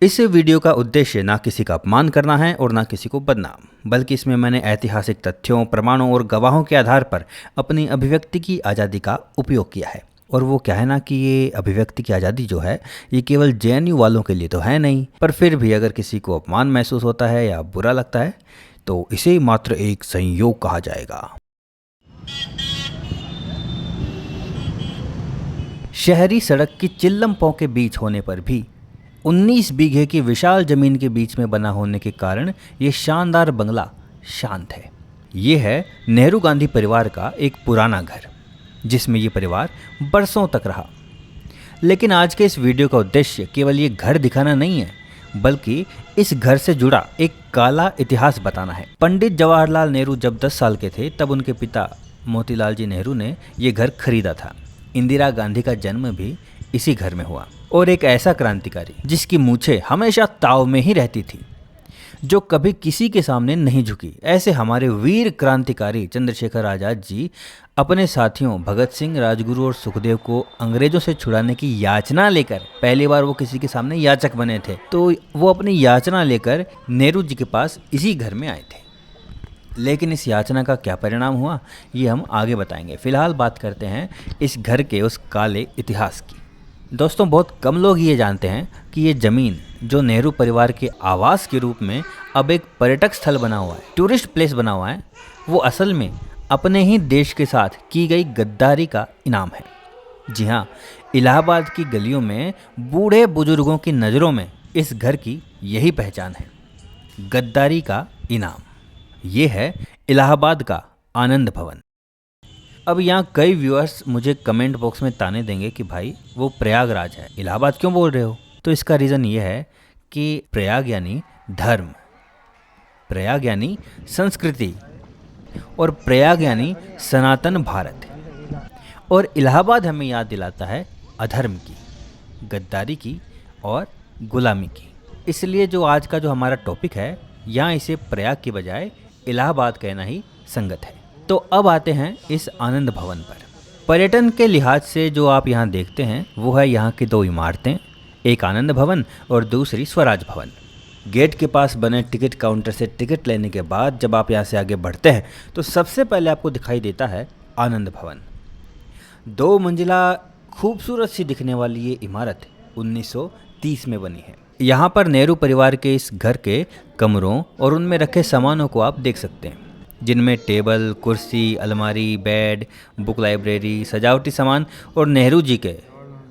इस वीडियो का उद्देश्य ना किसी का अपमान करना है और ना किसी को बदनाम, बल्कि इसमें मैंने ऐतिहासिक तथ्यों, प्रमाणों और गवाहों के आधार पर अपनी अभिव्यक्ति की आज़ादी का उपयोग किया है। और वो क्या है ना कि ये अभिव्यक्ति की आज़ादी जो है ये केवल जेएनयू वालों के लिए तो है नहीं, पर फिर भी अगर किसी को अपमान महसूस होता है या बुरा लगता है तो इसे मात्र एक संयोग कहा जाएगा। शहरी सड़क की चिल्लमपौ के बीच होने पर भी 19 बीघे की विशाल जमीन के बीच में बना होने के कारण ये शानदार बंगला शांत है। ये है नेहरू गांधी परिवार का एक पुराना घर, जिसमें ये परिवार बरसों तक रहा। लेकिन आज के इस वीडियो का उद्देश्य केवल ये घर दिखाना नहीं है, बल्कि इस घर से जुड़ा एक काला इतिहास बताना है। पंडित जवाहरलाल नेहरू जब 10 साल के थे तब उनके पिता मोतीलाल जी नेहरू ने ये घर खरीदा था। इंदिरा गांधी का जन्म भी इसी घर में हुआ। और एक ऐसा क्रांतिकारी जिसकी मूछें हमेशा ताव में ही रहती थी, जो कभी किसी के सामने नहीं झुकी, ऐसे हमारे वीर क्रांतिकारी चंद्रशेखर आज़ाद जी अपने साथियों भगत सिंह, राजगुरु और सुखदेव को अंग्रेजों से छुड़ाने की याचना लेकर, पहली बार वो किसी के सामने याचक बने थे, तो वो अपनी याचना लेकर नेहरू जी के पास इसी घर में आए थे। लेकिन इस याचना का क्या परिणाम हुआ ये हम आगे बताएंगे। फिलहाल बात करते हैं इस घर के उस काले इतिहास की। दोस्तों, बहुत कम लोग ये जानते हैं कि ये ज़मीन जो नेहरू परिवार के आवास के रूप में अब एक पर्यटक स्थल बना हुआ है, टूरिस्ट प्लेस बना हुआ है, वो असल में अपने ही देश के साथ की गई गद्दारी का इनाम है। जी हाँ, इलाहाबाद की गलियों में बूढ़े बुजुर्गों की नज़रों में इस घर की यही पहचान है, गद्दारी का इनाम। ये है इलाहाबाद का आनंद भवन। अब यहाँ कई व्यूअर्स मुझे कमेंट बॉक्स में ताने देंगे कि भाई वो प्रयागराज है, इलाहाबाद क्यों बोल रहे हो? तो इसका रीज़न ये है कि प्रयाग यानी धर्म, प्रयाग यानी संस्कृति और प्रयाग यानी सनातन भारत। और इलाहाबाद हमें याद दिलाता है अधर्म की, गद्दारी की और गुलामी की। इसलिए जो आज का जो हमारा टॉपिक है, यहाँ इसे प्रयाग की बजाय इलाहाबाद कहना ही संगत है। तो अब आते हैं इस आनंद भवन पर। पर्यटन के लिहाज से जो आप यहाँ देखते हैं वो है यहाँ की 2 इमारतें, एक आनंद भवन और दूसरी स्वराज भवन। गेट के पास बने टिकट काउंटर से टिकट लेने के बाद जब आप यहाँ से आगे बढ़ते हैं तो सबसे पहले आपको दिखाई देता है आनंद भवन। 2 मंजिला खूबसूरत सी दिखने वाली ये इमारत 1930 में बनी है। यहाँ पर नेहरू परिवार के इस घर के कमरों और उनमें रखे सामानों को आप देख सकते हैं, जिनमें टेबल, कुर्सी, अलमारी, बेड, बुक लाइब्रेरी, सजावटी सामान और नेहरू जी के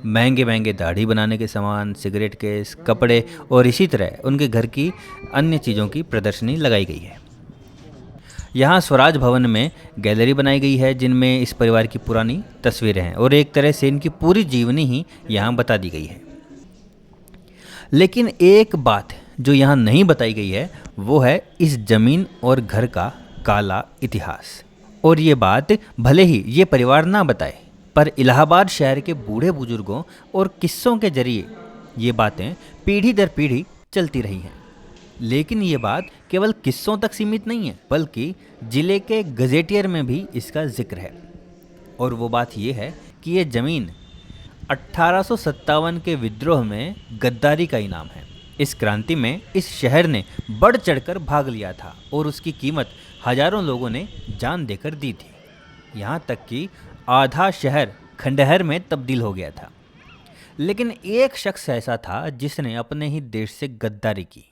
महंगे महंगे दाढ़ी बनाने के सामान, सिगरेट केस, कपड़े और इसी तरह उनके घर की अन्य चीज़ों की प्रदर्शनी लगाई गई है। यहाँ स्वराज भवन में गैलरी बनाई गई है जिनमें इस परिवार की पुरानी तस्वीरें हैं और एक तरह से इनकी पूरी जीवनी ही यहाँ बता दी गई है। लेकिन एक बात जो यहाँ नहीं बताई गई है वो है इस जमीन और घर का काला इतिहास। और ये बात भले ही ये परिवार ना बताए, पर इलाहाबाद शहर के बूढ़े बुजुर्गों और किस्सों के जरिए ये बातें पीढ़ी दर पीढ़ी चलती रही हैं। लेकिन ये बात केवल किस्सों तक सीमित नहीं है, बल्कि जिले के गजेटियर में भी इसका जिक्र है। और वो बात ये है कि ये ज़मीन 1857 के विद्रोह में गद्दारी का इनाम है। इस क्रांति में इस शहर ने बढ़ चढ़कर भाग लिया था और उसकी कीमत हजारों लोगों ने जान देकर दी थी। यहाँ तक कि आधा शहर खंडहर में तब्दील हो गया था। लेकिन एक शख्स ऐसा था जिसने अपने ही देश से गद्दारी की,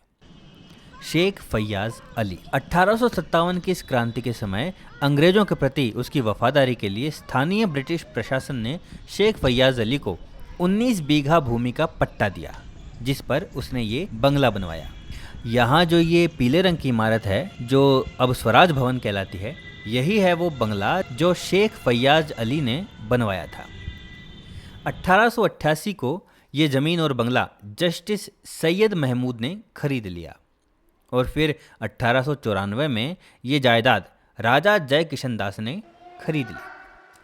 शेख फैयाज अली। 1857 की इस क्रांति के समय अंग्रेजों के प्रति उसकी वफादारी के लिए स्थानीय ब्रिटिश प्रशासन ने शेख फैयाज अली को 19 बीघा भूमि का पट्टा दिया, जिस पर उसने ये बंगला बनवाया। यहाँ जो ये पीले रंग की इमारत है जो अब स्वराज भवन कहलाती है, यही है वो बंगला जो शेख फैयाज अली ने बनवाया था। 1888 को ये ज़मीन और बंगला जस्टिस सैयद महमूद ने खरीद लिया और फिर 1894 में ये जायदाद राजा जय किशन दास ने खरीद ली।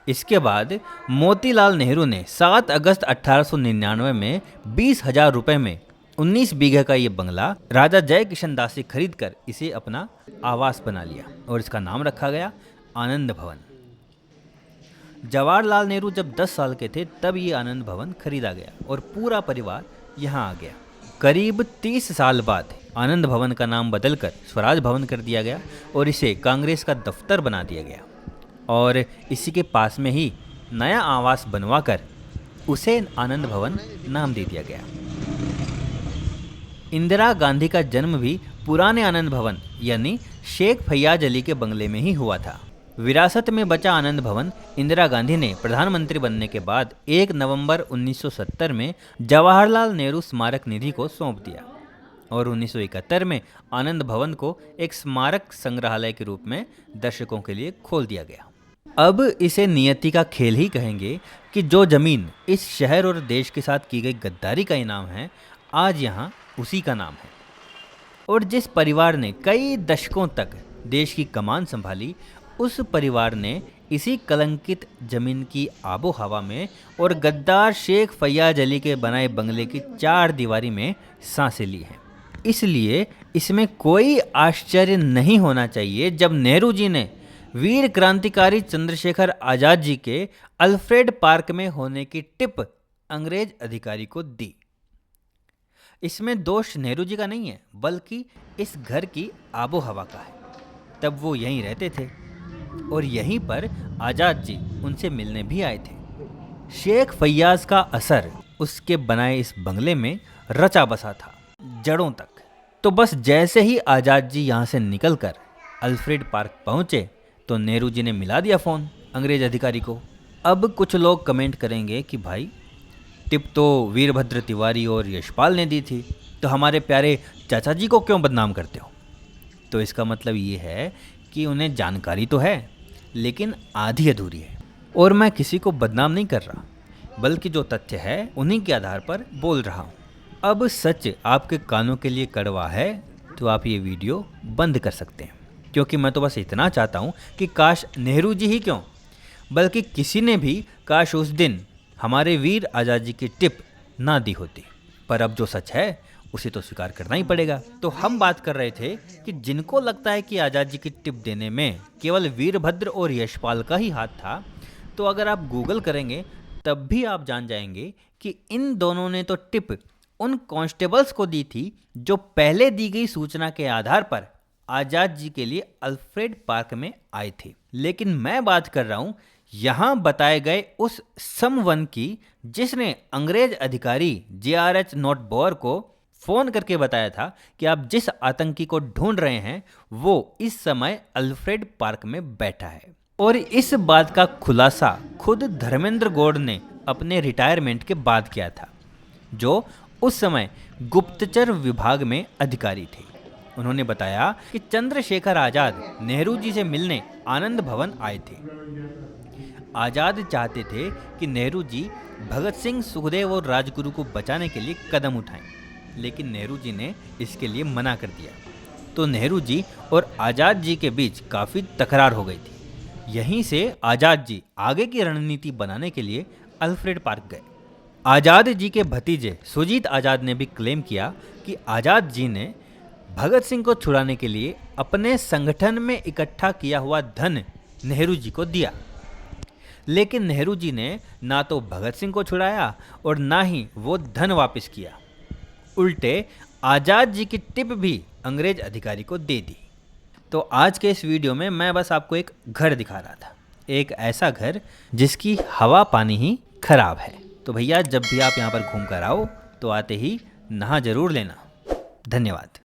इसके बाद मोतीलाल नेहरू ने 7 अगस्त 1899 में 20,000 रुपये में 19 बीघे का ये बंगला राजा जय किशन दास से खरीद कर इसे अपना आवास बना लिया और इसका नाम रखा गया आनंद भवन। जवाहरलाल नेहरू जब 10 साल के थे तब ये आनंद भवन खरीदा गया और पूरा परिवार यहाँ आ गया। करीब 30 साल बाद आनंद भवन का नाम बदलकर स्वराज भवन कर दिया गया और इसे कांग्रेस का दफ्तर बना दिया गया और इसी के पास में ही नया आवास बनवाकर उसे आनंद भवन नाम दे दिया गया। इंदिरा गांधी का जन्म भी पुराने आनंद भवन यानी शेख फैयाज अली के बंगले में ही हुआ था। विरासत में बचा आनंद भवन इंदिरा गांधी ने प्रधानमंत्री बनने के बाद 1 नवंबर 1970 में जवाहरलाल नेहरू स्मारक निधि को सौंप दिया और 1971 में आनंद भवन को एक स्मारक संग्रहालय के रूप में दर्शकों के लिए खोल दिया गया। अब इसे नियति का खेल ही कहेंगे कि जो जमीन इस शहर और देश के साथ की गई गद्दारी का इनाम है, आज यहाँ उसी का नाम है। और जिस परिवार ने कई दशकों तक देश की कमान संभाली, उस परिवार ने इसी कलंकित जमीन की आबो हवा में और गद्दार शेख फैयाज अली के बनाए बंगले की 4 दीवारी में सांसें ली हैं। इसलिए इसमें कोई आश्चर्य नहीं होना चाहिए जब नेहरू जी ने वीर क्रांतिकारी चंद्रशेखर आजाद जी के अल्फ्रेड पार्क में होने की टिप अंग्रेज अधिकारी को दी। इसमें दोष नेहरू जी का नहीं है, बल्कि इस घर की आबो हवा का है। तब वो यहीं रहते थे और यहीं पर आजाद जी उनसे मिलने भी आए थे। शेख फैयाज का असर उसके बनाए इस बंगले में रचा बसा था, जड़ों तक। तो बस जैसे ही आजाद जी यहाँ से निकलकर अल्फ्रेड पार्क पहुँचे तो नेहरू जी ने मिला दिया फ़ोन अंग्रेज अधिकारी को। अब कुछ लोग कमेंट करेंगे कि भाई टिप तो वीरभद्र तिवारी और यशपाल ने दी थी, तो हमारे प्यारे चाचा जी को क्यों बदनाम करते हो? तो इसका मतलब ये है कि उन्हें जानकारी तो है लेकिन आधी अधूरी है। और मैं किसी को बदनाम नहीं कर रहा, बल्कि जो तथ्य है उन्हीं के आधार पर बोल रहा हूँ। अब सच आपके कानों के लिए कड़वा है तो आप ये वीडियो बंद कर सकते हैं, क्योंकि मैं तो बस इतना चाहता हूँ कि काश नेहरू जी ही क्यों, बल्कि किसी ने भी काश उस दिन हमारे वीर आज़ाद जी की टिप ना दी होती। पर अब जो सच है उसे तो स्वीकार करना ही पड़ेगा। तो हम बात कर रहे थे कि जिनको लगता है कि आज़ाद जी की टिप देने में केवल वीरभद्र और यशपाल का ही हाथ था, तो अगर आप गूगल करेंगे तब भी आप जान जाएंगे कि इन दोनों ने तो टिप उन कांस्टेबल्स को दी थी जो पहले दी गई सूचना के आधार पर आज़ाद जी के लिए अल्फ्रेड पार्क में आए थे। लेकिन मैं बात कर रहा हूँ यहाँ बताए गए उस समवन की, जिसने अंग्रेज अधिकारी JRH नोटबोर को फ़ोन करके बताया था कि आप जिस आतंकी को ढूंढ रहे हैं वो इस समय अल्फ्रेड पार्क में बैठा है। और इस बात का खुलासा खुद धर्मेंद्र गौड़ ने अपने रिटायरमेंट के बाद किया था, जो उस समय गुप्तचर विभाग में अधिकारी थे। उन्होंने बताया कि चंद्रशेखर आजाद नेहरू जी से मिलने आनंद भवन आए थे। आजाद चाहते थे कि नेहरू जी भगत सिंह, सुखदेव और राजगुरु को बचाने के लिए कदम उठाएं, लेकिन नेहरू जी ने इसके लिए मना कर दिया। तो नेहरू जी और आजाद जी के बीच काफ़ी तकरार हो गई थी। यहीं से आजाद जी आगे की रणनीति बनाने के लिए अल्फ्रेड पार्क गए। आजाद जी के भतीजे सुजीत आजाद ने भी क्लेम किया कि आजाद जी ने भगत सिंह को छुड़ाने के लिए अपने संगठन में इकट्ठा किया हुआ धन नेहरू जी को दिया। लेकिन नेहरू जी ने ना तो भगत सिंह को छुड़ाया और ना ही वो धन वापस किया। उल्टे आजाद जी की टिप भी अंग्रेज अधिकारी को दे दी। तो आज के इस वीडियो में मैं बस आपको एक घर दिखा रहा था, एक ऐसा घर जिसकी हवा पानी ही खराब है। तो भैया जब भी आप यहाँ पर घूम कर आओ तो आते ही नहा जरूर लेना। धन्यवाद।